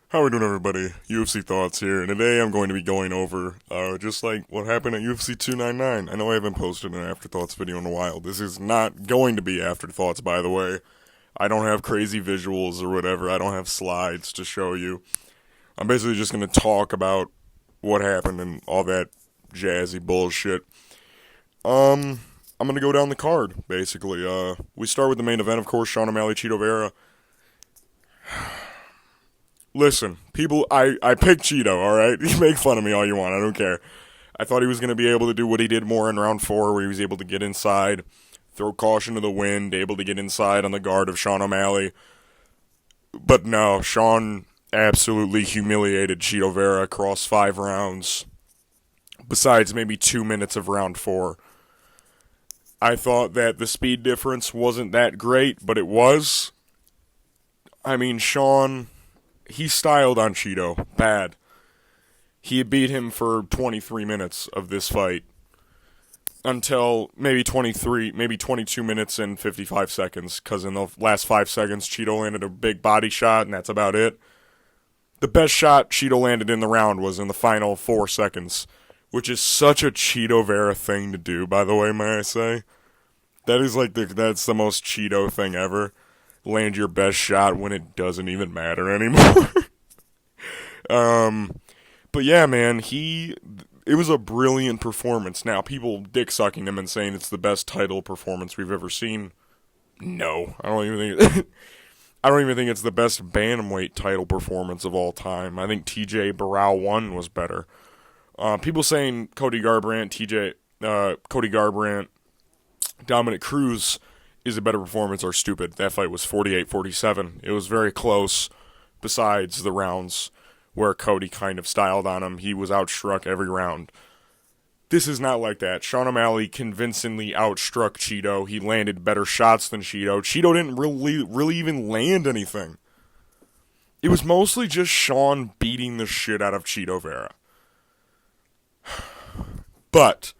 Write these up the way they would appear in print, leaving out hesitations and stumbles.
How we doing, everybody? UFC Thoughts here, and today I'm going to be going over just like what happened at UFC 299. I know I haven't posted an Afterthoughts video in a while. This is not going to be Afterthoughts, by the way. I don't have crazy visuals or whatever. I don't have slides to show you. I'm basically just going to talk about what happened and all that jazzy bullshit. I'm going to go down the card, basically. We start with the main event, of course, Sean O'Malley, Cheeto Vera. Listen, people, I picked Cheeto, alright? You make fun of me all you want, I don't care. I thought he was going to be able to do what he did more in round 4, where he was able to get inside, throw caution to the wind, able to get inside on the guard of Sean O'Malley. But no, Sean absolutely humiliated Cheeto Vera across 5 rounds, besides maybe 2 minutes of round 4. I thought that the speed difference wasn't that great, but it was. I mean, Sean, he styled on Cheeto bad. He had beat him for 23 minutes of this fight until maybe 22 minutes and 55 seconds, because in the last 5 seconds, Cheeto landed a big body shot, and that's about it. The best shot Cheeto landed in the round was in the final 4 seconds, which is such a Cheeto Vera thing to do, by the way, may I say. That is that's the most Cheeto thing ever. Land your best shot when it doesn't even matter anymore. But yeah, man, it was a brilliant performance. Now, people dick-sucking him and saying it's the best title performance we've ever seen. No, I don't even think I don't even think it's the best bantamweight title performance of all time. I think TJ Barrow 1 was better. People saying Cody Garbrandt, Dominic Cruz is a better performance are stupid. That fight was 48-47. It was very close, besides the rounds where Cody kind of styled on him. He was outstruck every round. This is not like that. Sean O'Malley convincingly outstruck Cheeto. He landed better shots than Cheeto. Cheeto didn't really even land anything. It was mostly just Sean beating the shit out of Cheeto Vera. But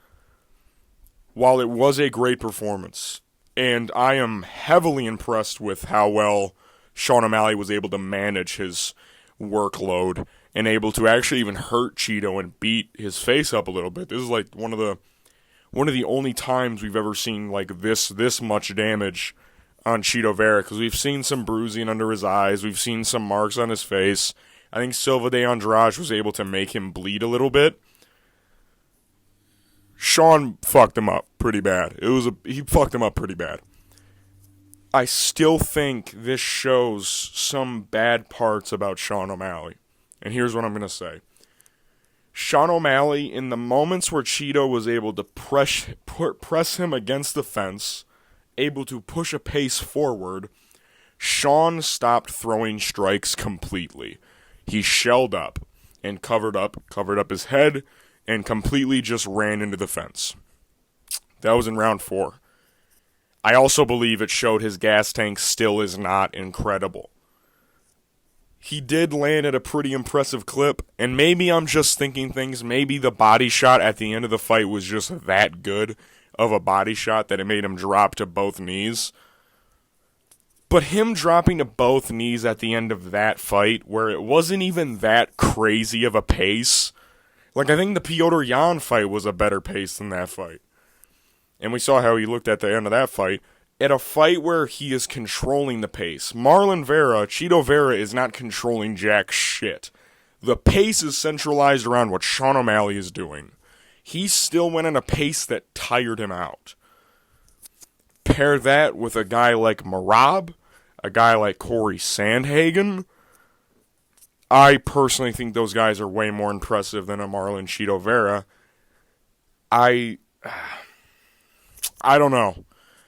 while it was a great performance, and I am heavily impressed with how well Sean O'Malley was able to manage his workload and able to actually even hurt Cheeto and beat his face up a little bit. This is like one of the only times we've ever seen like this much damage on Cheeto Vera, because we've seen some bruising under his eyes, we've seen some marks on his face. I think Silva de Andrade was able to make him bleed a little bit. Sean fucked him up pretty bad. He fucked him up pretty bad. I still think this shows some bad parts about Sean O'Malley. And here's what I'm going to say. Sean O'Malley, in the moments where Cheeto was able to press him against the fence, able to push a pace forward, Sean stopped throwing strikes completely. He shelled up and covered up his head, and completely just ran into the fence. That was in round 4. I also believe it showed his gas tank still is not incredible. He did land at a pretty impressive clip, and maybe I'm just thinking things. Maybe the body shot at the end of the fight was just that good of a body shot that it made him drop to both knees. But him dropping to both knees at the end of that fight, where it wasn't even that crazy of a pace. Like, I think the Piotr Jan fight was a better pace than that fight. And we saw how he looked at the end of that fight. At a fight where he is controlling the pace, Marlon Vera, Cheeto Vera, is not controlling jack shit. The pace is centralized around what Sean O'Malley is doing. He still went at a pace that tired him out. Pair that with a guy like Marab, a guy like Corey Sandhagen. I personally think those guys are way more impressive than a Marlon Cheeto Vera. I don't know.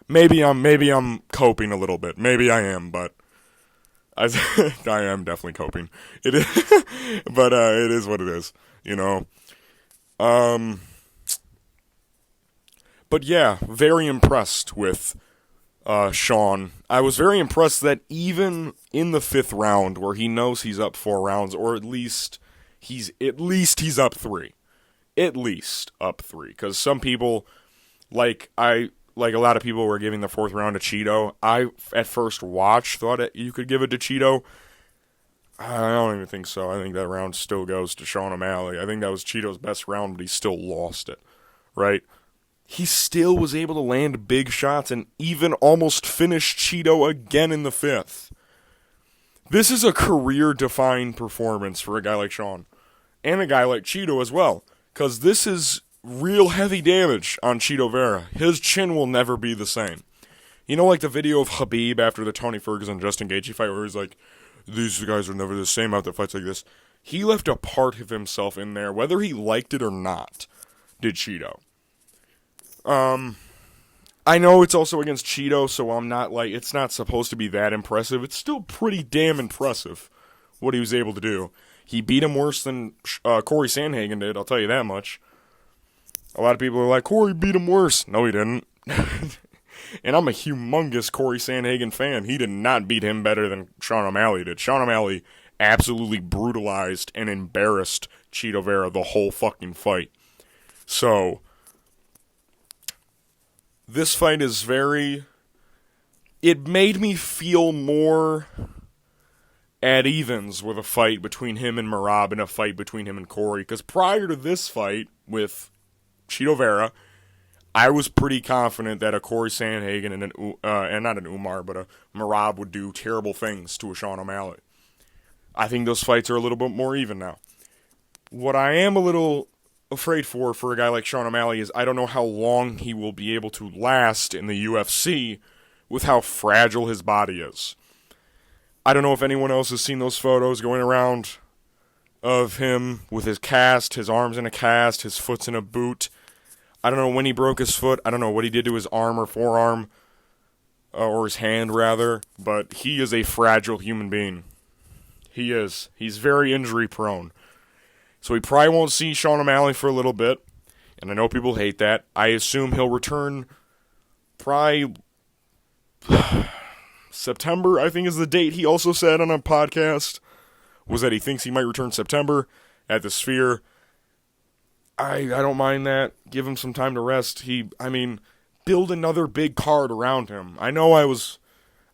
Maybe I'm coping a little bit. Maybe I am, but I am definitely coping. It is, but it is what it is, you know. But yeah, very impressed with Sean. I was very impressed that even in the 5th round, where he knows he's up 4 rounds, or at least he's up 3. At least up 3. Because some people, like a lot of people were giving the 4th round to Cheeto. I, at first watch, thought you could give it to Cheeto. I don't even think so. I think that round still goes to Sean O'Malley. I think that was Cheeto's best round, but he still lost it, right? He still was able to land big shots and even almost finish Cheeto again in the 5th. This is a career-defining performance for a guy like Sean. And a guy like Cheeto as well. Because this is real heavy damage on Cheeto Vera. His chin will never be the same. You know, like the video of Khabib after the Tony Ferguson-Justin Gaethje fight where he's like, these guys are never the same after fights like this. He left a part of himself in there, whether he liked it or not, did Cheeto. I know it's also against Cheeto, so I'm not like, it's not supposed to be that impressive. It's still pretty damn impressive what he was able to do. He beat him worse than Corey Sandhagen did, I'll tell you that much. A lot of people are like, Corey beat him worse. No, he didn't. And I'm a humongous Corey Sandhagen fan. He did not beat him better than Sean O'Malley did. Sean O'Malley absolutely brutalized and embarrassed Cheeto Vera the whole fucking fight. So, this fight is it made me feel more at evens with a fight between him and Merab and a fight between him and Corey. Because prior to this fight with Cheeto Vera, I was pretty confident that a Corey Sandhagen and not an Umar, but a Merab would do terrible things to a Sean O'Malley. I think those fights are a little bit more even now. What I am a little afraid for a guy like Sean O'Malley is I don't know how long he will be able to last in the UFC with how fragile his body is. I don't know if anyone else has seen those photos going around of him with his cast, his arms in a cast, his foot's in a boot. I don't know when he broke his foot. I don't know what he did to his arm or forearm, or his hand rather, but he is a fragile human being. He is. He's very injury prone. So we probably won't see Sean O'Malley for a little bit, and I know people hate that. I assume he'll return probably September, I think is the date he also said on a podcast, was that he thinks he might return September at the Sphere. I don't mind that. Give him some time to rest. Build another big card around him. I know a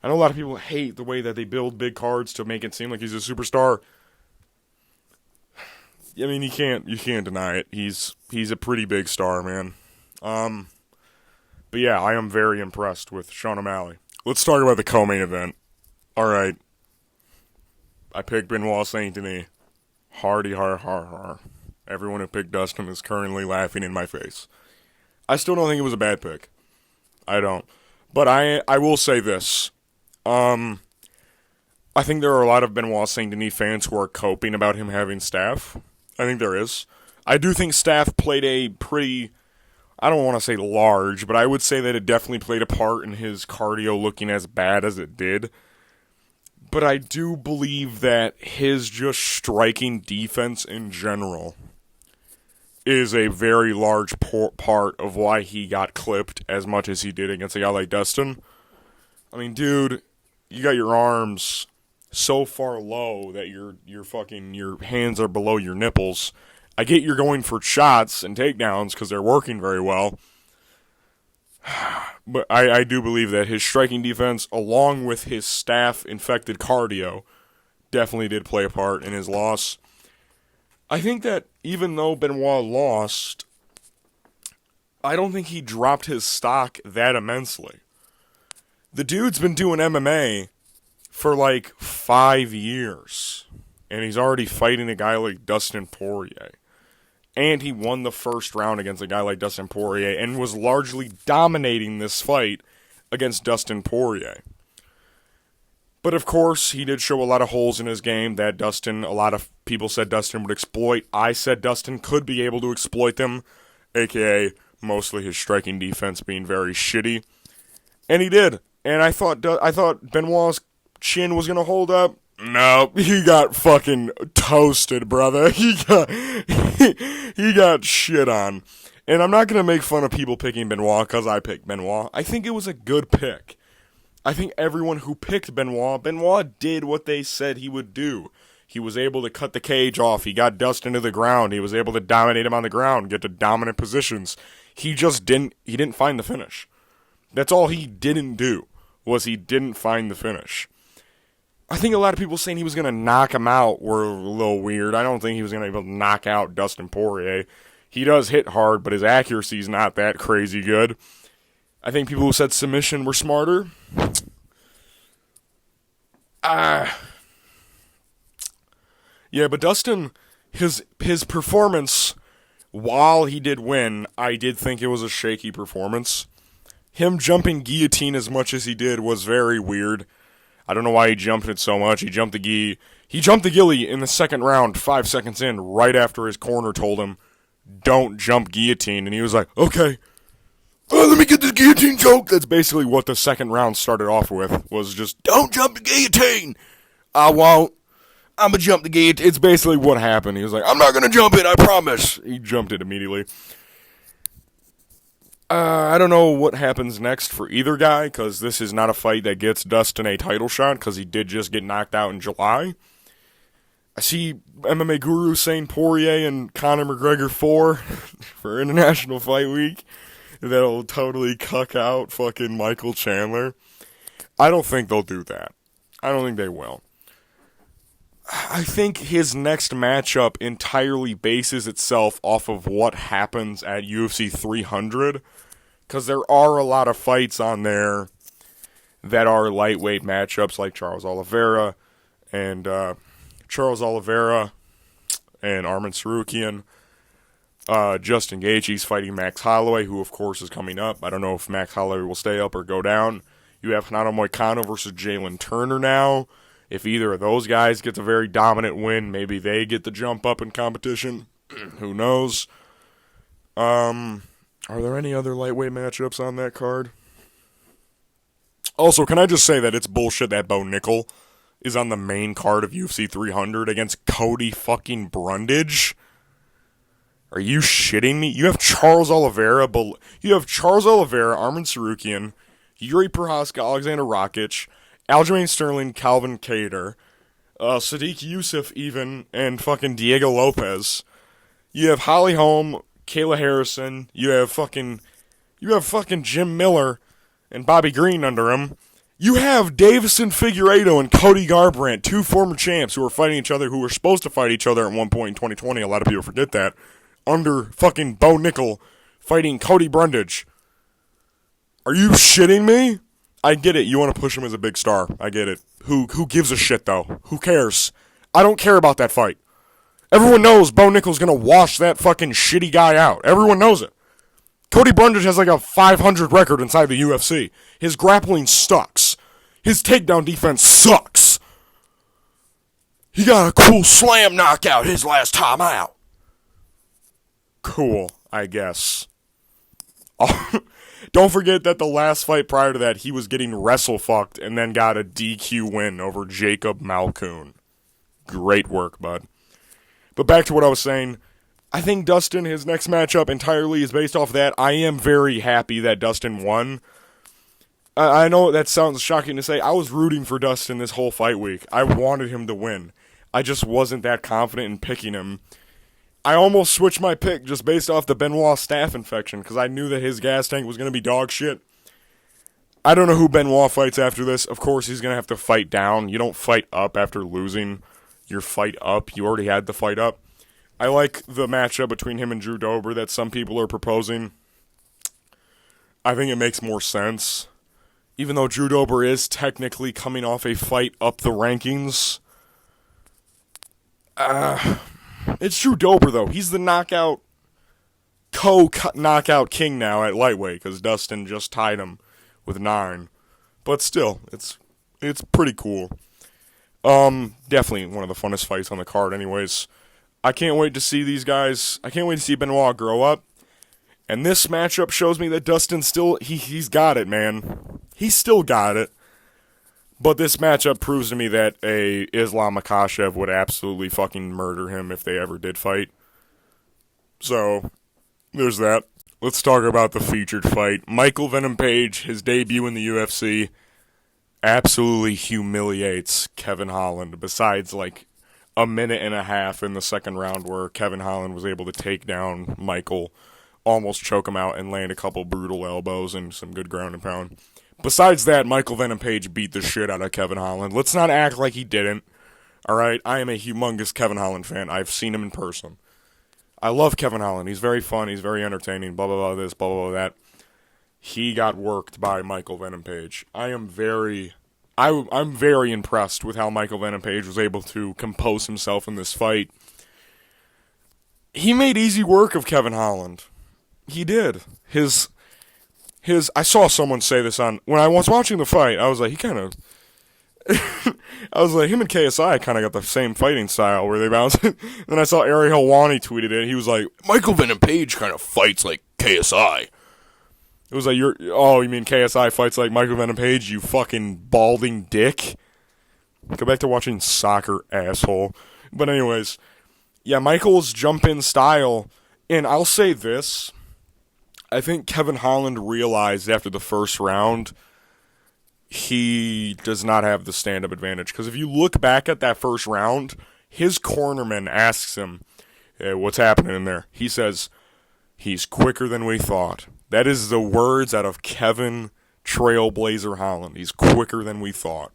lot of people hate the way that they build big cards to make it seem like he's a superstar. I mean, you can't deny it. He's a pretty big star, man. But yeah, I am very impressed with Sean O'Malley. Let's talk about the co-main event. All right. I picked Benoit Saint Denis. Hardy har har har. Everyone who picked Dustin is currently laughing in my face. I still don't think it was a bad pick. I don't. But I will say this. I think there are a lot of Benoit Saint Denis fans who are coping about him having staph. I think there is. I do think staph played a pretty, I don't want to say large, but I would say that it definitely played a part in his cardio looking as bad as it did. But I do believe that his just striking defense in general is a very large part of why he got clipped as much as he did against a guy like Dustin. I mean, dude, you got your arms so far low that your hands are below your nipples. I get you're going for shots and takedowns because they're working very well. But I do believe that his striking defense, along with his staph-infected cardio, definitely did play a part in his loss. I think that even though Benoit lost, I don't think he dropped his stock that immensely. The dude's been doing MMA for like 5 years, and he's already fighting a guy like Dustin Poirier. And he won the first round against a guy like Dustin Poirier and was largely dominating this fight against Dustin Poirier. But of course, he did show a lot of holes in his game that a lot of people said Dustin would exploit. I said Dustin could be able to exploit them, aka mostly his striking defense being very shitty. And he did. And I thought Benoit's chin was going to hold up. No, he got fucking toasted, brother. He got shit on. And I'm not going to make fun of people picking Benoit because I picked Benoit. I think it was a good pick. I think everyone who picked Benoit did what they said he would do. He was able to cut the cage off. He got Dustin to the ground. He was able to dominate him on the ground, get to dominant positions. He didn't find the finish. That's all he didn't do, was he didn't find the finish. I think a lot of people saying he was going to knock him out were a little weird. I don't think he was going to be able to knock out Dustin Poirier. He does hit hard, but his accuracy is not that crazy good. I think people who said submission were smarter. Yeah, but Dustin, his performance, while he did win, I did think it was a shaky performance. Him jumping guillotine as much as he did was very weird. I don't know why he jumped it so much. He jumped the gilly in the second round, 5 seconds in, right after his corner told him, don't jump guillotine. And he was like, okay, let me get this guillotine choke. That's basically what the second round started off with, was just, don't jump the guillotine. I won't. I'm going to jump the guillotine. It's basically what happened. He was like, I'm not going to jump it, I promise. He jumped it immediately. I don't know what happens next for either guy, because this is not a fight that gets Dustin a title shot, because he did just get knocked out in July. I see MMA Guru saying Poirier and Conor McGregor 4 for International Fight Week. That'll totally cuck out fucking Michael Chandler. I don't think they'll do that. I don't think they will. I think his next matchup entirely bases itself off of what happens at UFC 300, because there are a lot of fights on there that are lightweight matchups, like Charles Oliveira and Arman Sarukian. Justin Gaethje's fighting Max Holloway, who of course is coming up. I don't know if Max Holloway will stay up or go down. You have Renato Moicano versus Jalen Turner now. If either of those guys gets a very dominant win, maybe they get the jump up in competition. Who knows? Are there any other lightweight matchups on that card? Also, can I just say that it's bullshit that Bo Nickel is on the main card of UFC 300 against Cody fucking Brundage? Are you shitting me? You have Charles Oliveira, Arman Sarukian, Yuri Prochazka, Alexander Rakic, Aljamain Sterling, Calvin Kattar, Sadiq Youssef even, and fucking Diego Lopez. You have Holly Holm, Kayla Harrison. You have fucking Jim Miller and Bobby Green under him. You have Davison Figueiredo and Cody Garbrandt, two former champs who are fighting each other, who were supposed to fight each other at one point in 2020. A lot of people forget that. Under fucking Bo Nickel fighting Cody Brundage. Are you shitting me? I get it. You want to push him as a big star. I get it. Who gives a shit, though? Who cares? I don't care about that fight. Everyone knows Bo Nickel's going to wash that fucking shitty guy out. Everyone knows it. Cody Brundage has like a 500 record inside the UFC. His grappling sucks. His takedown defense sucks. He got a cool slam knockout his last time out. Cool, I guess. Don't forget that the last fight prior to that, he was getting wrestle-fucked and then got a DQ win over Jacob Malkoun. Great work, bud. But back to what I was saying. I think Dustin, his next matchup entirely is based off that. I am very happy that Dustin won. I know that sounds shocking to say. I was rooting for Dustin this whole fight week. I wanted him to win. I just wasn't that confident in picking him. I almost switched my pick just based off the Benoit staph infection because I knew that his gas tank was going to be dog shit. I don't know who Benoit fights after this. Of course, he's going to have to fight down. You don't fight up after losing your fight up. You already had the fight up. I like the matchup between him and Drew Dober that some people are proposing. I think it makes more sense. Even though Drew Dober is technically coming off a fight up the rankings. It's Drew Dober, though. He's the knockout king now at lightweight because Dustin just tied him with 9. But still, it's pretty cool. Definitely one of the funnest fights on the card anyways. I can't wait to see these guys. I can't wait to see Benoit grow up. And this matchup shows me that Dustin still, he's got it, man. He's still got it. But this matchup proves to me that a Islam Makhachev would absolutely fucking murder him if they ever did fight. So, there's that. Let's talk about the featured fight. Michael Venom Page, his debut in the UFC, absolutely humiliates Kevin Holland. Besides, like, a minute and a half in the second round where Kevin Holland was able to take down Michael, almost choke him out, and land a couple brutal elbows and some good ground and pound. Besides that, Michael Venom Page beat the shit out of Kevin Holland. Let's not act like he didn't. All right, I am a humongous Kevin Holland fan. I've seen him in person. I love Kevin Holland. He's very fun. He's very entertaining. Blah, blah, blah, this, blah, blah, blah, that. He got worked by Michael Venom Page. I'm very impressed with how Michael Venom Page was able to compose himself in this fight. He made easy work of Kevin Holland. He did. I saw someone say this when I was watching the fight, I was like, him and KSI kind of got the same fighting style where they bounce. Then I saw Ari Helwani tweeted it. He was like, Michael Venom Page kind of fights like KSI. It was like, you mean KSI fights like Michael Venom Page, you fucking balding dick? Go back to watching soccer, asshole. But anyways, yeah, Michael's jump-in style, and I'll say this, I think Kevin Holland realized after the first round he does not have the stand-up advantage. Because if you look back at that first round, his cornerman asks him, hey, what's happening in there? He says, he's quicker than we thought. That is the words out of Kevin Trailblazer Holland. He's quicker than we thought.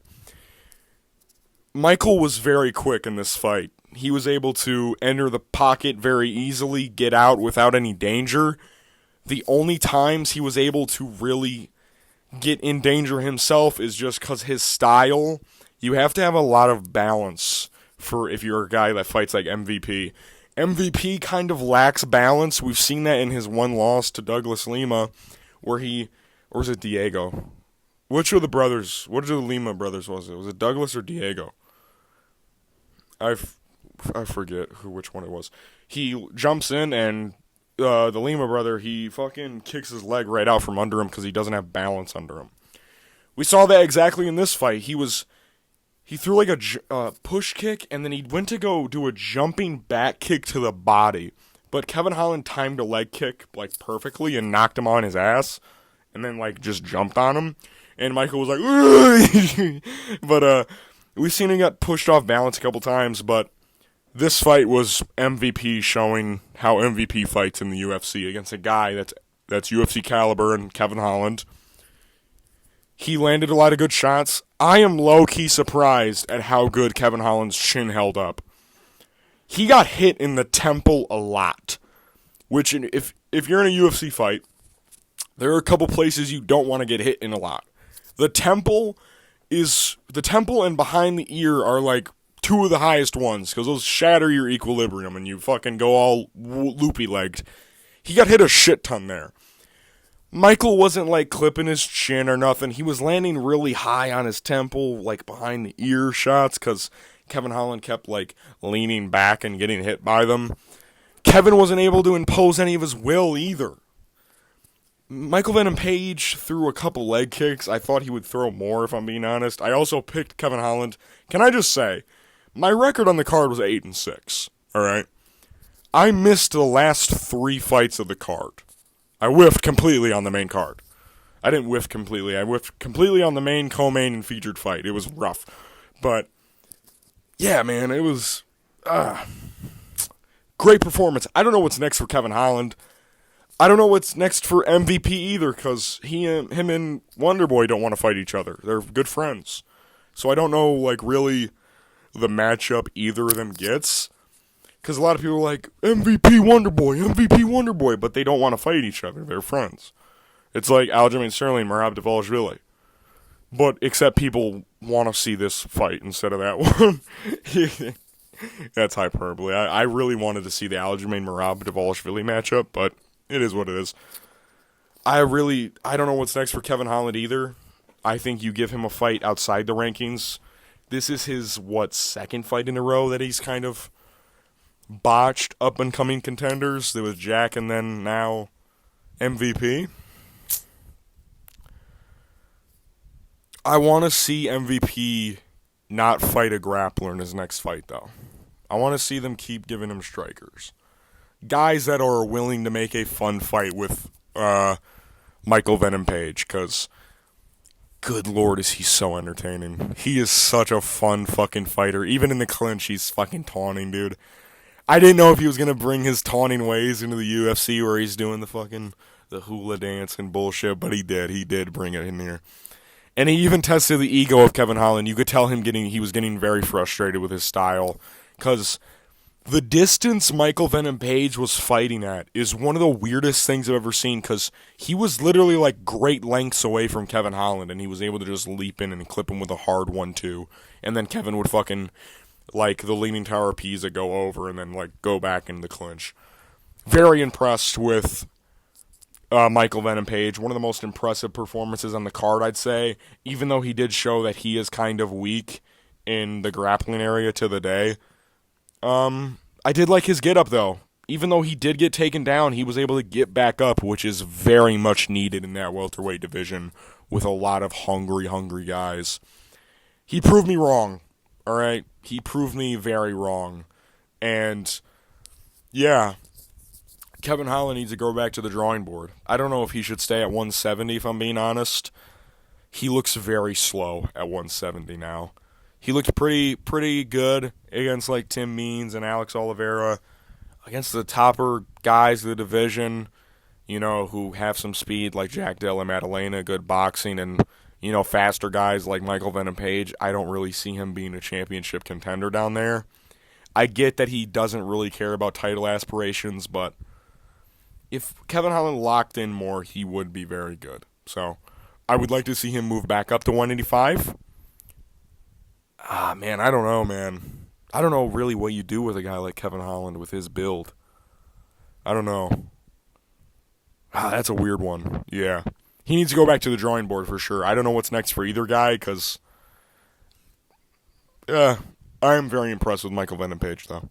Michael was very quick in this fight. He was able to enter the pocket very easily, get out without any danger. The only times he was able to really get in danger himself is just because his style, you have to have a lot of balance for if you're a guy that fights like MVP. MVP kind of lacks balance. We've seen that in his one loss to Douglas Lima, or was it Diego? Which of the brothers, which of the Lima brothers was it? Was it Douglas or Diego? I forget which one it was. He jumps in and the Lima brother, he fucking kicks his leg right out from under him because he doesn't have balance under him. We saw that exactly in this fight. He threw like a push kick, and then he went to go do a jumping back kick to the body. But Kevin Holland timed a leg kick like perfectly and knocked him on his ass, and then like just jumped on him. And Michael was like, ugh! But we've seen him get pushed off balance a couple times. But this fight was MVP showing how MVP fights in the UFC against a guy that's UFC caliber and Kevin Holland. He landed a lot of good shots. I am low-key surprised at how good Kevin Holland's chin held up. He got hit in the temple a lot, which if you're in a UFC fight, there are a couple places you don't want to get hit in a lot. The temple and behind the ear are like two of the highest ones because those shatter your equilibrium and you fucking go all loopy-legged. He got hit a shit ton there. Michael wasn't like clipping his chin or nothing. He was landing really high on his temple, like behind the ear shots, because Kevin Holland kept like leaning back and getting hit by them. Kevin wasn't able to impose any of his will either. Michael Venom Page threw a couple leg kicks. I thought he would throw more, if I'm being honest. I also picked Kevin Holland. Can I just say, my record on the card was 8-6. All right, I missed the last 3 fights of the card. I whiffed completely on the main card. I didn't whiff completely. I whiffed completely on the main, co-main, and featured fight. It was rough. But, yeah, man, it was great performance. I don't know what's next for Kevin Holland. I don't know what's next for MVP either, because him and Wonderboy don't want to fight each other. They're good friends. So I don't know, like, really the matchup either of them gets. Because a lot of people are like, MVP Wonderboy, but they don't want to fight each other. They're friends. It's like Aljamain Sterling and Merab Dvalishvili. But except people want to see this fight instead of that one. That's hyperbole. I really wanted to see the Aljamain Merab Dvalishvili matchup, but it is what it is. I don't know what's next for Kevin Holland either. I think you give him a fight outside the rankings. This is his, second fight in a row that he's kind of botched up-and-coming contenders. There was Jack and then now MVP. I want to see MVP not fight a grappler in his next fight, though. I want to see them keep giving him strikers. Guys that are willing to make a fun fight with Michael Venom Page, because good lord is he so entertaining. He is such a fun fucking fighter. Even in the clinch, he's fucking taunting, dude. I didn't know if he was going to bring his taunting ways into the UFC where he's doing the hula dance and bullshit, but he did. He did bring it in here. And he even tested the ego of Kevin Holland. You could tell he was getting very frustrated with his style. Because the distance Michael Venom Page was fighting at is one of the weirdest things I've ever seen. Because he was literally like great lengths away from Kevin Holland. And he was able to just leap in and clip him with a hard 1-2. And then Kevin would fucking, like, the Leaning Tower of Pisa go over and then, like, go back into the clinch. Very impressed with Michael Venom Page. One of the most impressive performances on the card, I'd say. Even though he did show that he is kind of weak in the grappling area to the day. I did like his get-up, though. Even though he did get taken down, he was able to get back up, which is very much needed in that welterweight division with a lot of hungry guys. He proved me wrong, all right? He proved me very wrong. And, yeah, Kevin Holland needs to go back to the drawing board. I don't know if he should stay at 170, if I'm being honest. He looks very slow at 170 now. He looked pretty good against, like, Tim Means and Alex Oliveira. Against the topper guys of the division, you know, who have some speed, like Jack Della Maddalena, good boxing, and, you know, faster guys like Michael Venom Page. I don't really see him being a championship contender down there. I get that he doesn't really care about title aspirations, but if Kevin Holland locked in more, he would be very good. So I would like to see him move back up to 185. Man, I don't know, man. I don't know really what you do with a guy like Kevin Holland with his build. I don't know. That's a weird one. Yeah. He needs to go back to the drawing board for sure. I don't know what's next for either guy because I am very impressed with Michael Venom Page, though.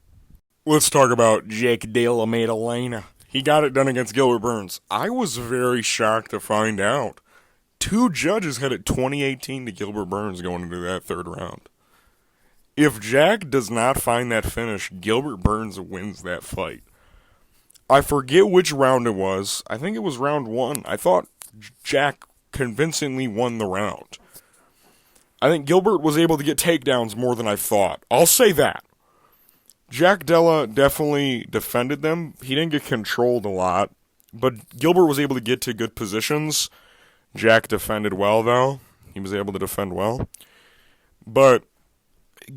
Let's talk about Jake Della Maddalena. He got it done against Gilbert Burns. I was very shocked to find out. 2 judges had it 20-18 to Gilbert Burns going into that third round. If Jack does not find that finish, Gilbert Burns wins that fight. I forget which round it was. I think it was round 1. I thought Jack convincingly won the round. I think Gilbert was able to get takedowns more than I thought. I'll say that. Jack Della definitely defended them. He didn't get controlled a lot, but Gilbert was able to get to good positions. Jack defended well, though. He was able to defend well. But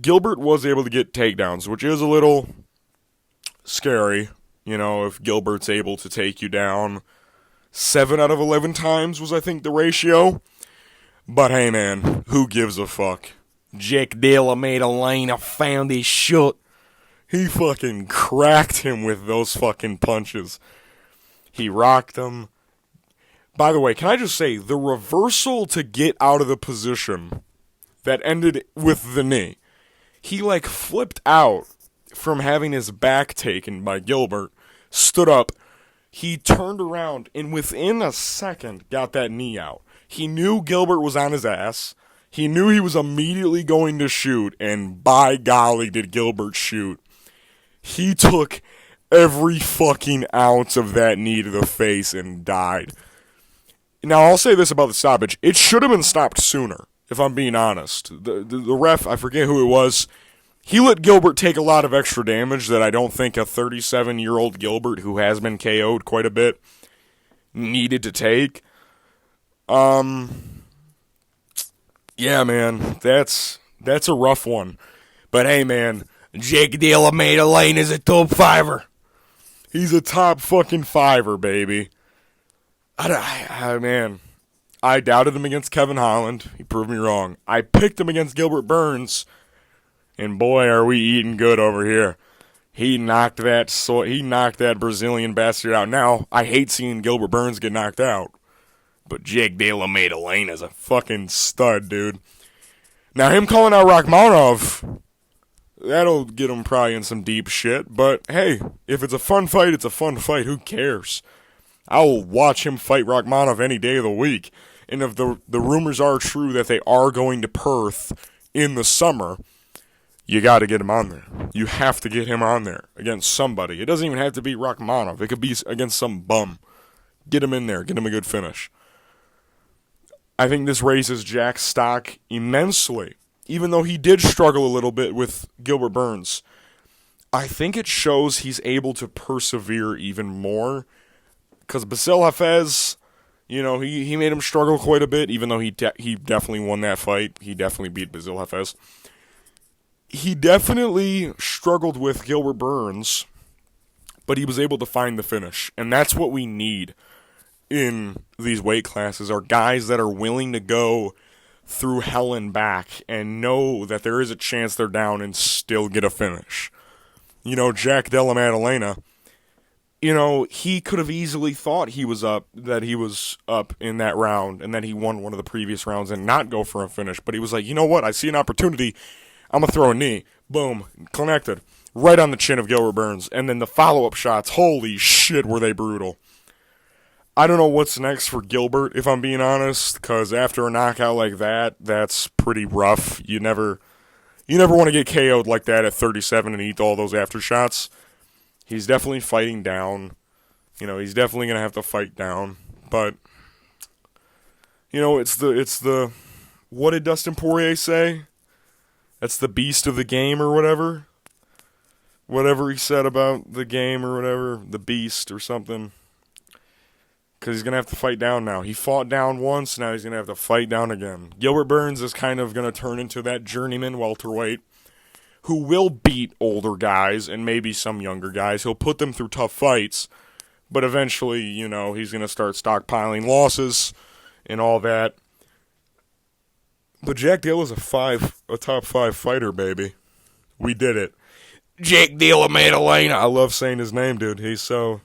Gilbert was able to get takedowns, which is a little scary. You know, if Gilbert's able to take you down 7 out of 11 times was, I think, the ratio. But hey, man, who gives a fuck? Jake Della Maddalena found his shot. He fucking cracked him with those fucking punches. He rocked him. By the way, can I just say, the reversal to get out of the position that ended with the knee. He, like, flipped out from having his back taken by Gilbert, stood up, he turned around, and within a second got that knee out. He knew Gilbert was on his ass. He knew he was immediately going to shoot, and by golly did Gilbert shoot. He took every fucking ounce of that knee to the face and died. Now, I'll say this about the stoppage. It should have been stopped sooner, if I'm being honest. The ref, I forget who it was, he let Gilbert take a lot of extra damage that I don't think a 37-year-old Gilbert, who has been KO'd quite a bit, needed to take. Yeah, man, that's a rough one. But hey, man, Jake Della Maddalena is a top 5er. He's a top fucking 5er, baby. Man, I doubted him against Kevin Holland. He proved me wrong. I picked him against Gilbert Burns, and boy, are we eating good over here. He knocked that Brazilian bastard out. Now, I hate seeing Gilbert Burns get knocked out, but Jake Della Maddalena is a fucking stud, dude. Now, him calling out Rakhmonov, that'll get him probably in some deep shit, but hey, if it's a fun fight, it's a fun fight. Who cares? I'll watch him fight Rakhmonov any day of the week. And if the rumors are true that they are going to Perth in the summer, you got to get him on there. You have to get him on there against somebody. It doesn't even have to be Rakhmonov. It could be against some bum. Get him in there. Get him a good finish. I think this raises Jack's stock immensely. Even though he did struggle a little bit with Gilbert Burns, I think it shows he's able to persevere even more. Because Basil Hafez, he made him struggle quite a bit, even though he definitely won that fight. He definitely beat Basil Hafez. He definitely struggled with Gilbert Burns, but he was able to find the finish. And that's what we need in these weight classes, are guys that are willing to go through hell and back and know that there is a chance they're down and still get a finish. Jack Della Maddalena, he could have easily thought he was up in that round and that he won one of the previous rounds and not go for a finish. But he was like, you know what? I see an opportunity. I'm going to throw a knee. Boom. Connected. Right on the chin of Gilbert Burns. And then the follow-up shots, holy shit, were they brutal. I don't know what's next for Gilbert, if I'm being honest, because after a knockout like that, that's pretty rough. You never want to get KO'd like that at 37 and eat all those aftershots. He's definitely fighting down. He's definitely going to have to fight down. But, it's the, what did Dustin Poirier say? That's the beast of the game or whatever. Whatever he said about the game or whatever, the beast or something. Because he's going to have to fight down now. He fought down once, now he's going to have to fight down again. Gilbert Burns is kind of going to turn into that journeyman welterweight who will beat older guys and maybe some younger guys. He'll put them through tough fights, but eventually, he's going to start stockpiling losses and all that. But Jack Dilla's a top 5 fighter, baby. We did it. Jack Della Maddalena. I love saying his name, dude. He's so...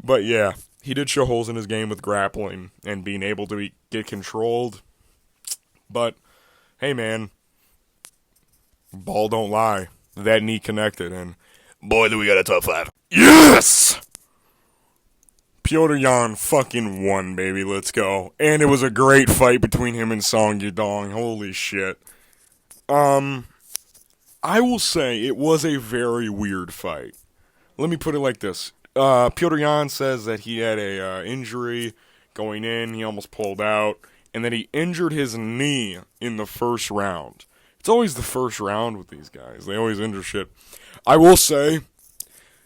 But yeah, he did show holes in his game with grappling and being able to get controlled. But, hey man, ball don't lie. That knee connected, and boy, do we got a top 5. Yes! Petr Yan fucking won, baby. Let's go. And it was a great fight between him and Song Yadong. Holy shit. I will say it was a very weird fight. Let me put it like this. Petr Yan says that he had a injury going in. He almost pulled out. And that he injured his knee in the first round. It's always the first round with these guys. They always injure shit. I will say,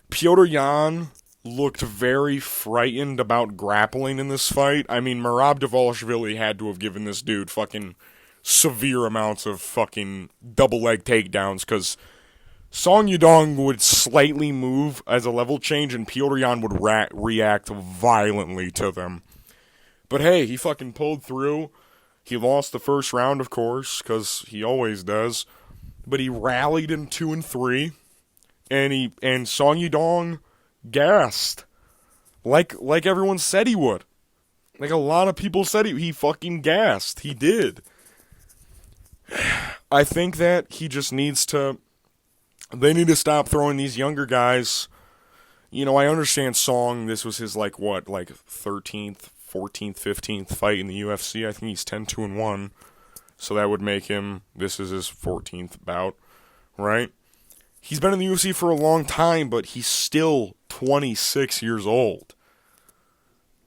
Petr Yan looked very frightened about grappling in this fight. I mean, Merab Dvalishvili had to have given this dude fucking severe amounts of fucking double leg takedowns, because Song Yadong would slightly move as a level change and Petr Yan would react violently to them. But hey, he fucking pulled through. He lost the first round, of course, because he always does. But he rallied in 2 and 3. And Song Yadong gassed. Like everyone said he would. Like a lot of people said he fucking gassed. He did. I think that he just needs to... They need to stop throwing these younger guys. I understand Song, this was his 13th, 14th, 15th fight in the UFC. I think he's 10-2-1. So that would make him, this is his 14th bout, right? He's been in the UFC for a long time, but he's still 26 years old.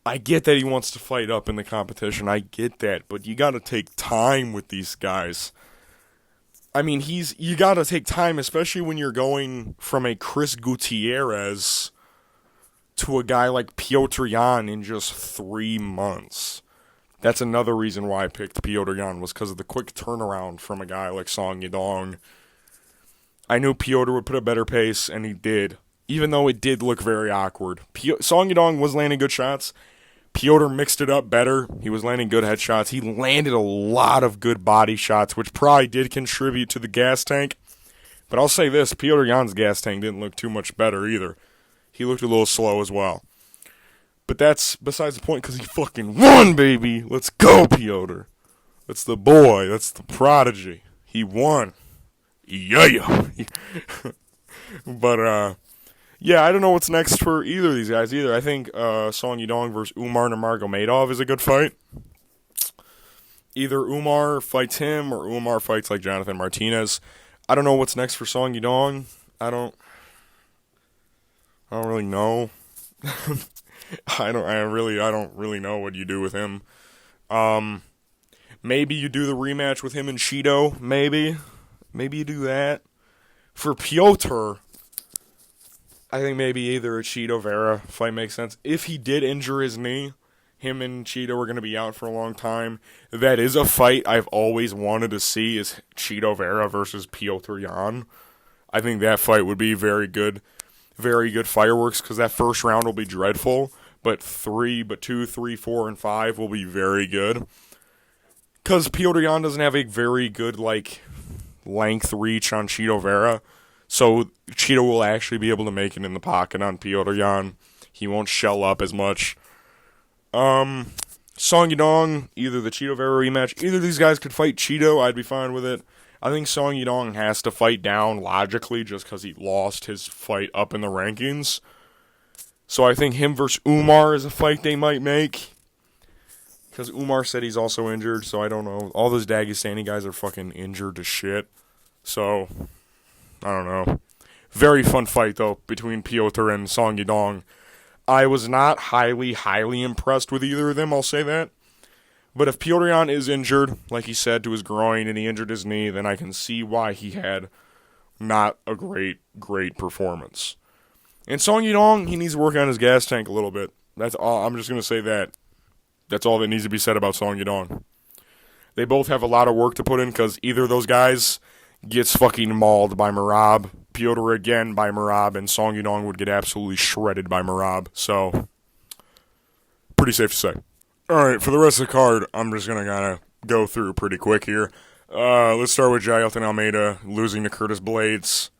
I get that he wants to fight up in the competition. I get that, but you got to take time with these guys. I mean, you got to take time, especially when you're going from a Chris Gutierrez to a guy like Petr Yan in just 3 months. That's another reason why I picked Petr Yan, was because of the quick turnaround from a guy like Song Yadong. I knew Petr would put a better pace, and he did. Even though it did look very awkward. Song Yadong was landing good shots. Petr mixed it up better. He was landing good headshots. He landed a lot of good body shots, which probably did contribute to the gas tank. But I'll say this, Petr Yan's gas tank didn't look too much better either. He looked a little slow as well. But that's besides the point, because he fucking won, baby. Let's go, Petr. That's the boy. That's the prodigy. He won. Yeah. But, yeah, I don't know what's next for either of these guys either. I think Song Yadong versus Umar Nurmagomedov is a good fight. Either Umar fights him or Umar fights like Jonathan Martinez. I don't know what's next for Song Yadong. I don't really know. I don't really know what you do with him. Maybe you do the rematch with him and Shido. Maybe you do that. For Petr, I think maybe either a Cheeto Vera fight makes sense. If he did injure his knee, him and Cheeto are going to be out for a long time. That is a fight I've always wanted to see, is Cheeto Vera versus Piotr Jan. I think that fight would be very good fireworks, because that first round will be dreadful, but 2, 3, 4, and 5 will be very good. Because Piotr Jan doesn't have a very good, length reach on Cheeto Vera, so Cheeto will actually be able to make it in the pocket on Piotr Jan. He won't shell up as much. Song Yadong, either the Cheeto Vera rematch, either of these guys could fight Cheeto, I'd be fine with it. I think Song Yadong has to fight down logically just because he lost his fight up in the rankings. So I think him versus Umar is a fight they might make. Because Umar said he's also injured, so I don't know. All those Dagestani guys are fucking injured to shit. So, I don't know. Very fun fight, though, between Piotr and Song Yadong. I was not highly impressed with either of them, I'll say that. But if Piotr Jan is injured, like he said, to his groin, and he injured his knee, then I can see why he had not a great performance. And Song Yadong, he needs to work on his gas tank a little bit. That's all. I'm just going to say that. That's all that needs to be said about Song Yadong. They both have a lot of work to put in, because either of those guys gets fucking mauled by Merab, Piotr again by Merab, and Song Yadong would get absolutely shredded by Merab. So, pretty safe to say. Alright, for the rest of the card, I'm just going to kind of go through pretty quick here. Let's start with Jailton Almeida losing to Curtis Blades.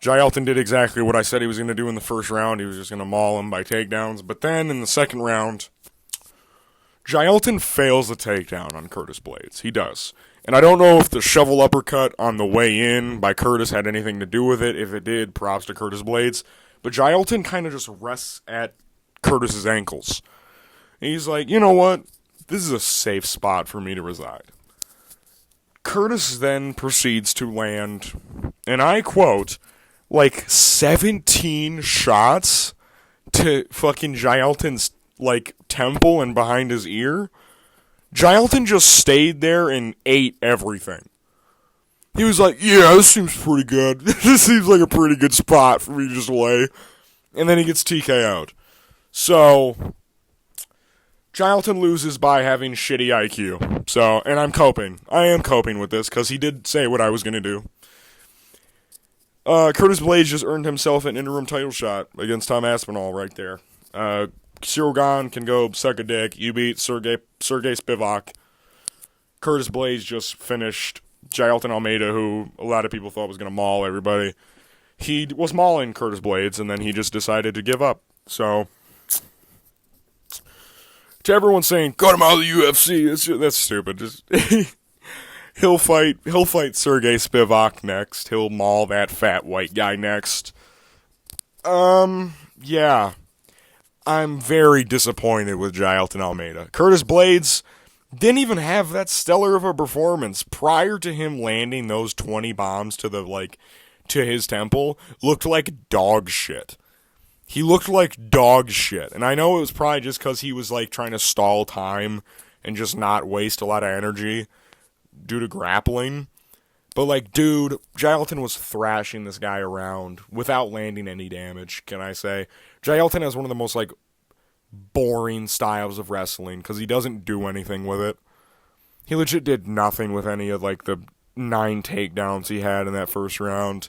Jailton did exactly what I said he was going to do in the first round. He was just going to maul him by takedowns. But then in the second round, Jailton fails the takedown on Curtis Blades. He does. And I don't know if the shovel uppercut on the way in by Curtis had anything to do with it. If it did, props to Curtis Blades. But Jailton kind of just rests at Curtis's ankles. And he's like, you know what? This is a safe spot for me to reside. Curtis then proceeds to land, and I quote, 17 shots to fucking Jailton's, temple and behind his ear. Jailton just stayed there and ate everything. He was like, yeah, this seems pretty good. This seems like a pretty good spot for me to just lay. And then he gets TKO'd. So, Jailton loses by having shitty IQ. So, and I'm coping. I am coping with this, because he did say what I was going to do. Curtis Blades just earned himself an interim title shot against Tom Aspinall right there. Cyril Gahn can go suck a dick. You beat Sergey Spivak. Curtis Blades just finished Jailton Almeida, who a lot of people thought was going to maul everybody. He was mauling Curtis Blades, and then he just decided to give up. So, to everyone saying, cut him out of the UFC, that's stupid. Just he'll fight Sergey Spivak next. He'll maul that fat white guy next. Yeah. I'm very disappointed with Jailton Almeida. Curtis Blades didn't even have that stellar of a performance prior to him landing those 20 bombs to his temple. Looked like dog shit. He looked like dog shit. And I know it was probably just because he was trying to stall time and just not waste a lot of energy due to grappling. But dude, Jailton was thrashing this guy around without landing any damage, can I say. Jailton has one of the most boring styles of wrestling because he doesn't do anything with it. He legit did nothing with any of the 9 takedowns he had in that first round.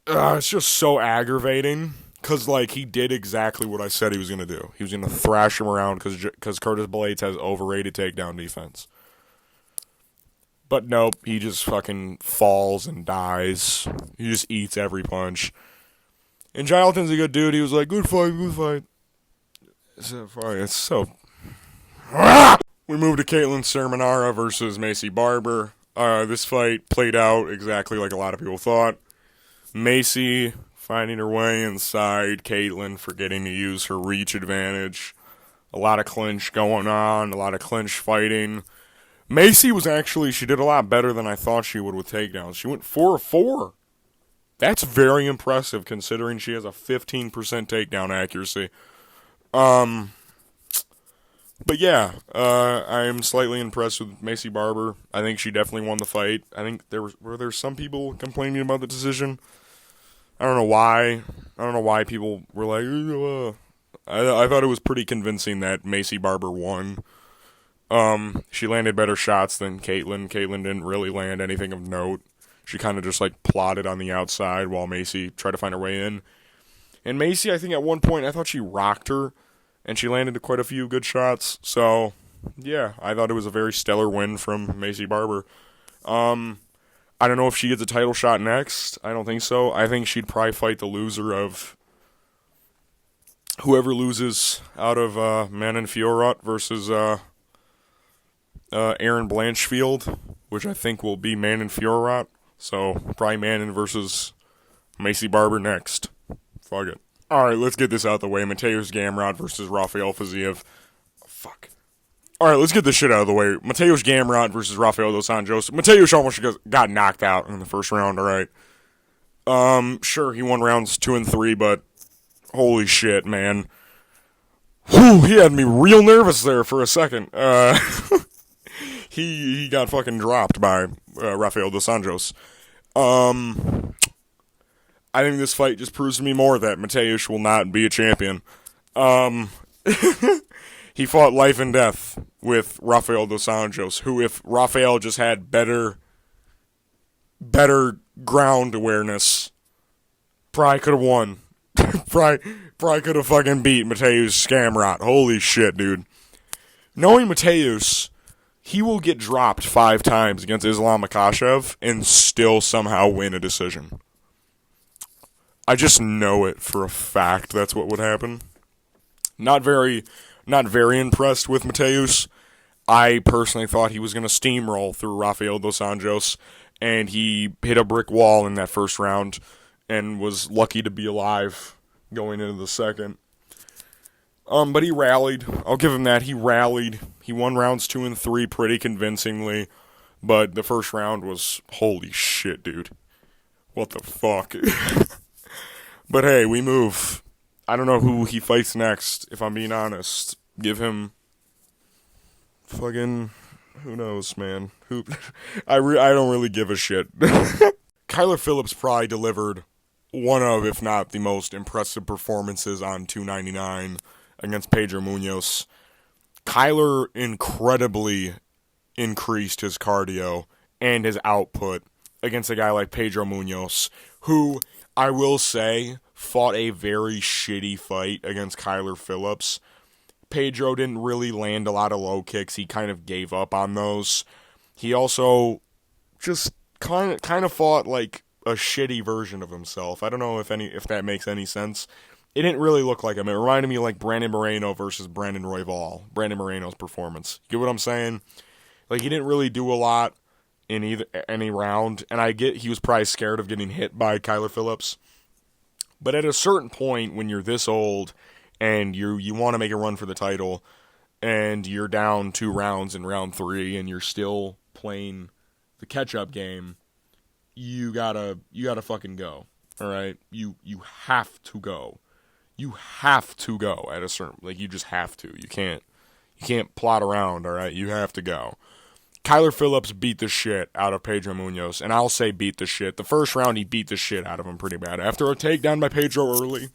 It's just so aggravating because he did exactly what I said he was going to do. He was going to thrash him around because Curtis Blades has overrated takedown defense. But nope, he just fucking falls and dies. He just eats every punch. And Jailton's a good dude. He was like, good fight. It's so... We move to Caitlin Sermonara versus Macy Barber. This fight played out exactly like a lot of people thought. Macy finding her way inside Caitlin, forgetting to use her reach advantage. A lot of clinch going on, a lot of clinch fighting. Macy she did a lot better than I thought she would with takedowns. She went 4 of 4. That's very impressive considering she has a 15% takedown accuracy. But yeah, I am slightly impressed with Macy Barber. I think she definitely won the fight. I think there some people complaining about the decision. I don't know why. I don't know why people were like, I thought it was pretty convincing that Macy Barber won. She landed better shots than Caitlyn. Caitlyn didn't really land anything of note. She kind of just like plotted on the outside while Macy tried to find her way in. And Macy, I think at one point, I thought she rocked her, and she landed quite a few good shots. So, yeah, I thought it was a very stellar win from Macy Barber. I don't know if she gets a title shot next. I don't think so. I think she'd probably fight the loser of whoever loses out of Manon Fiorot versus Aaron Blanchfield, which I think will be Manon Fiorot. So, probably Manon versus Macy Barber next. Fuck it. Alright, let's get this out the way. Mateusz Gamrot versus Rafael Fiziev. Fuck. Alright, let's get this shit out of the way. Mateusz Gamrot versus Rafael dos Anjos. Mateusz almost got knocked out in the first round, alright. Sure, he won rounds 2 and 3, but holy shit, man. Whew, he had me real nervous there for a second. He got fucking dropped by Rafael dos Anjos. I think this fight just proves to me more that Mateusz will not be a champion. He fought life and death with Rafael dos Anjos, who, if Rafael just had better ground awareness, probably could have won. probably could have fucking beat Mateusz Gamrot. Holy shit, dude. Knowing Mateusz, he will get dropped 5 times against Islam Makhachev and still somehow win a decision. I just know it for a fact that's what would happen. Not very impressed with Mateusz. I personally thought he was going to steamroll through Rafael dos Anjos, and he hit a brick wall in that first round and was lucky to be alive going into the second. But he rallied. I'll give him that. He rallied. He won rounds 2 and 3 pretty convincingly, but the first round was, holy shit, dude. What the fuck? But hey, we move. I don't know who he fights next, if I'm being honest. Give him fucking, who knows, man. I don't really give a shit. Kyler Phillips probably delivered one of, if not the most impressive performances on 299 against Pedro Munoz. Kyler incredibly increased his cardio and his output against a guy like Pedro Munoz, who, I will say, fought a very shitty fight against Kyler Phillips. Pedro didn't really land a lot of low kicks. He kind of gave up on those. He also just kind of fought like a shitty version of himself. I don't know if that makes any sense. It didn't really look like him. It reminded me like Brandon Moreno versus Brandon Royval. Brandon Moreno's performance. You get what I'm saying? Like, he didn't really do a lot in any round, and I get he was probably scared of getting hit by Kyler Phillips. But at a certain point, when you're this old and you want to make a run for the title, and you're down 2 rounds in round 3, and you're still playing the catch-up game, you gotta fucking go. All right, you have to go. You have to go at a certain, like, you just have to. You can't plot around. All right, you have to go. Kyler Phillips beat the shit out of Pedro Munoz, and I'll say beat the shit. The first round, he beat the shit out of him pretty bad. After a takedown by Pedro early,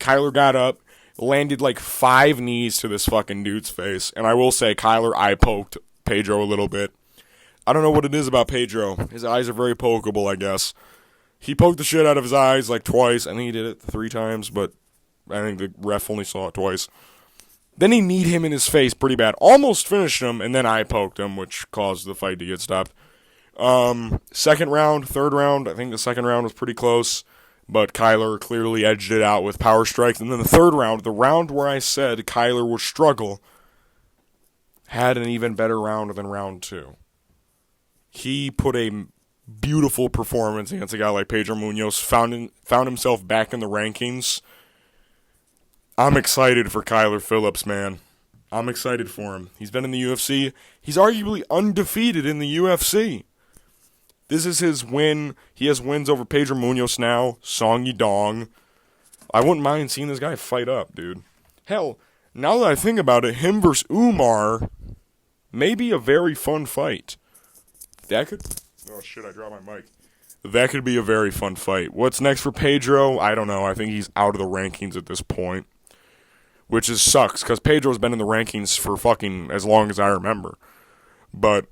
Kyler got up, landed like 5 knees to this fucking dude's face, and I will say Kyler eye-poked Pedro a little bit. I don't know what it is about Pedro. His eyes are very pokeable, I guess. He poked the shit out of his eyes like twice. I think he did it 3 times, but I think the ref only saw it twice. Then he kneed him in his face pretty bad. Almost finished him, and then I poked him, which caused the fight to get stopped. Second round, third round, I think the second round was pretty close, but Kyler clearly edged it out with power strikes. And then the third round, the round where I said Kyler would struggle, had an even better round than round 2. He put a beautiful performance against a guy like Pedro Munoz, found himself back in the rankings. I'm excited for Kyler Phillips, man. I'm excited for him. He's been in the UFC. He's arguably undefeated in the UFC. This is his win. He has wins over Pedro Munoz now, Song Yadong. I wouldn't mind seeing this guy fight up, dude. Hell, now that I think about it, him versus Umar may be a very fun fight. That could... Oh, shit, I dropped my mic. That could be a very fun fight. What's next for Pedro? I don't know. I think he's out of the rankings at this point. which sucks because Pedro's been in the rankings for fucking as long as I remember. But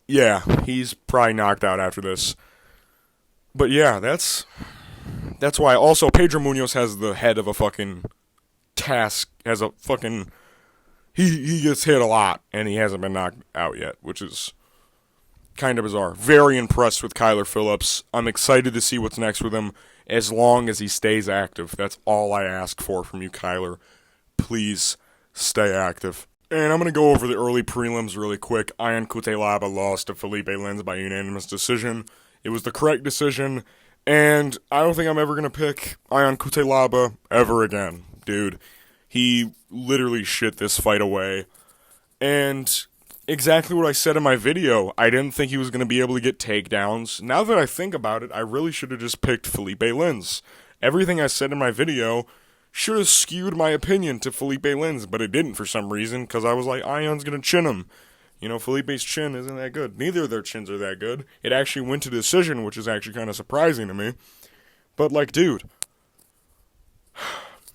yeah, he's probably knocked out after this. But yeah, that's why. Also, Pedro Munoz has the head of a fucking task, has a fucking, he gets hit a lot, and he hasn't been knocked out yet, which is kind of bizarre. Very impressed with Kyler Phillips. I'm excited to see what's next with him, as long as he stays active. That's all I ask for from you, Kyler. Please stay active. And I'm going to go over the early prelims really quick. Ion Cutelaba lost to Felipe Lins by unanimous decision. It was the correct decision, and I don't think I'm ever going to pick Ion Cutelaba ever again, dude. He literally shit this fight away. And exactly what I said in my video, I didn't think he was going to be able to get takedowns. Now that I think about it, I really should have just picked Felipe Lins. Everything I said in my video should have skewed my opinion to Felipe Lins, but it didn't for some reason, because I was like, Ion's going to chin him. You know, Felipe's chin isn't that good. Neither of their chins are that good. It actually went to decision, which is actually kind of surprising to me. But, like, dude,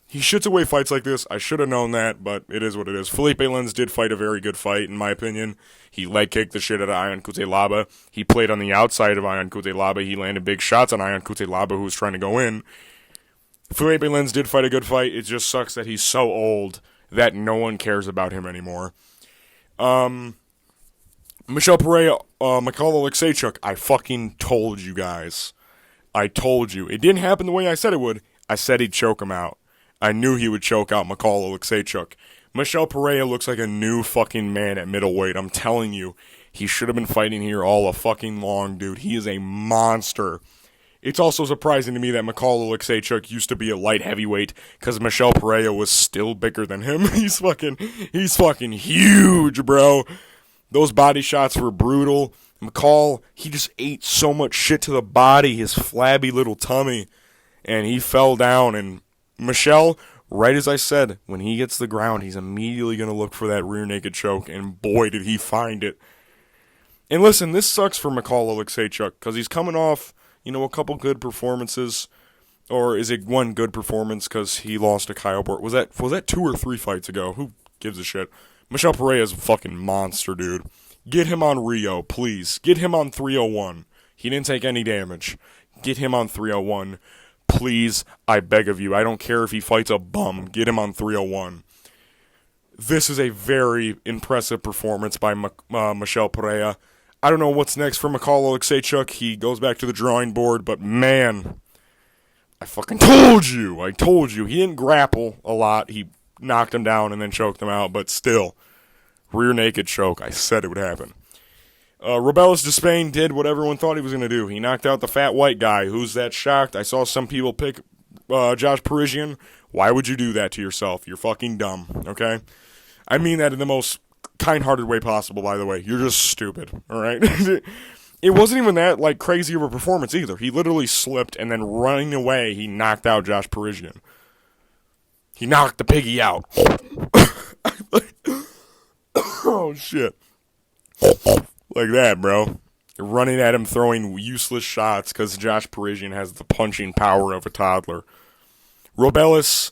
he shits away fights like this. I should have known that, but it is what it is. Felipe Lins did fight a very good fight, in my opinion. He leg kicked the shit out of Ion Cutelaba. He played on the outside of Ion Cutelaba. He landed big shots on Ion Cutelaba, who was trying to go in. Felipe Lins did fight a good fight. It just sucks that he's so old that no one cares about him anymore. Michel Pereira, Mikhail Alexeychuk, I fucking told you guys. I told you. It didn't happen the way I said it would. I said he'd choke him out. I knew he would choke out Mikhail Alexeychuk. Michel Pereira looks like a new fucking man at middleweight. I'm telling you. He should have been fighting here all a fucking long, dude. He is a monster. It's also surprising to me that Mikhail Alexeychuk used to be a light heavyweight, because Michel Pereira was still bigger than him. He's fucking huge, bro. Those body shots were brutal. McCall, he just ate so much shit to the body, his flabby little tummy, and he fell down. And Michel, right as I said, when he gets the ground, he's immediately going to look for that rear naked choke, and boy, did he find it. And listen, this sucks for Mikhail Alexeychuk, because he's coming off, a couple good performances. Or is it one good performance because he lost to Kyle Bort? Was that 2 or 3 fights ago? Who gives a shit? Michel Pereira is a fucking monster, dude. Get him on Rio, please. Get him on 301. He didn't take any damage. Get him on 301. Please, I beg of you. I don't care if he fights a bum. Get him on 301. This is a very impressive performance by Michel Pereira. I don't know what's next for Mikhail Alexeychuk. He goes back to the drawing board, but man, I fucking told you. I told you. He didn't grapple a lot. He knocked him down and then choked him out, but still, rear naked choke. I said it would happen. Robelis Despain did what everyone thought he was going to do. He knocked out the fat white guy. Who's that shocked? I saw some people pick Josh Parisian. Why would you do that to yourself? You're fucking dumb, okay? I mean that in the most kind-hearted way possible, by the way. You're just stupid, all right? It wasn't even that, crazy of a performance either. He literally slipped, and then running away, he knocked out Josh Parisian. He knocked the piggy out. Oh, shit. Like that, bro. You're running at him, throwing useless shots because Josh Parisian has the punching power of a toddler. Robelis,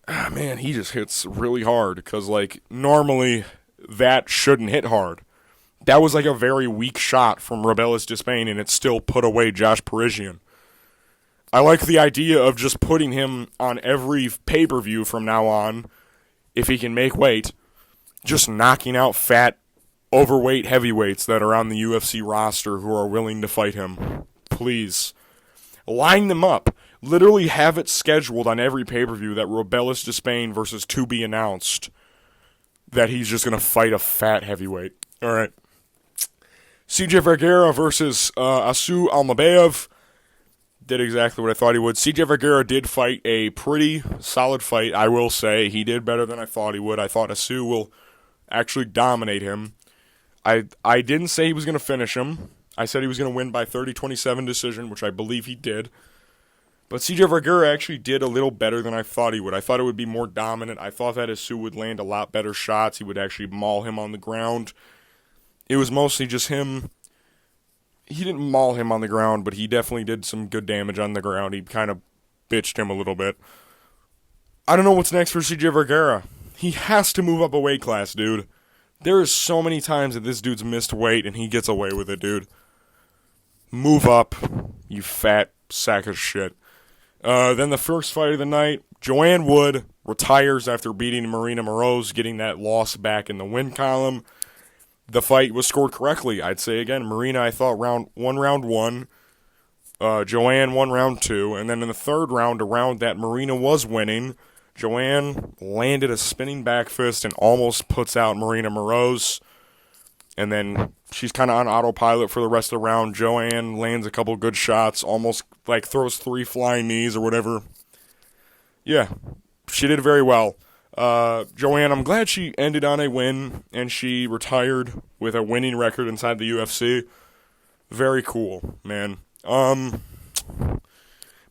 man, he just hits really hard because, normally that shouldn't hit hard. That was, a very weak shot from Robelis Despain, and it still put away Josh Parisian. I like the idea of just putting him on every pay-per-view from now on, if he can make weight, just knocking out fat, overweight heavyweights that are on the UFC roster who are willing to fight him. Please. Line them up. Literally have it scheduled on every pay-per-view that Robelis Despain versus to be announced that he's just going to fight a fat heavyweight. All right. CJ Vergara versus Asu Almabayev. Did exactly what I thought he would. CJ Vergara did fight a pretty solid fight, I will say. He did better than I thought he would. I thought Asu will actually dominate him. I didn't say he was going to finish him. I said he was going to win by 30-27 decision, which I believe he did. But CJ Vergara actually did a little better than I thought he would. I thought it would be more dominant. I thought that Asu would land a lot better shots. He would actually maul him on the ground. It was mostly just him. He didn't maul him on the ground, but he definitely did some good damage on the ground. He kind of bitched him a little bit. I don't know what's next for CJ Vergara. He has to move up a weight class, dude. There is so many times that this dude's missed weight and he gets away with it, dude. Move up, you fat sack of shit. Then the first fight of the night, Joanne Wood retires after beating Marina Moroz, getting that loss back in the win column. The fight was scored correctly, I'd say again. Marina, I thought, round one. Joanne won round 2. And then in the third round, a round that Marina was winning, Joanne landed a spinning back fist and almost puts out Marina Moroz. And then she's kind of on autopilot for the rest of the round. Joanne lands a couple good shots, almost like throws 3 flying knees or whatever. Yeah, she did very well. Joanne, I'm glad she ended on a win and she retired with a winning record inside the UFC. Very cool, man.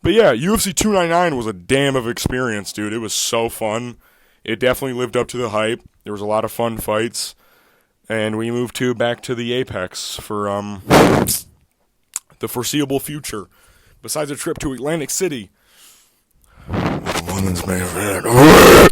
But yeah, UFC 299 was a damn of experience, dude. It was so fun. It definitely lived up to the hype. There was a lot of fun fights. And we moved back to the Apex for the foreseeable future. Besides a trip to Atlantic City. Women's main event.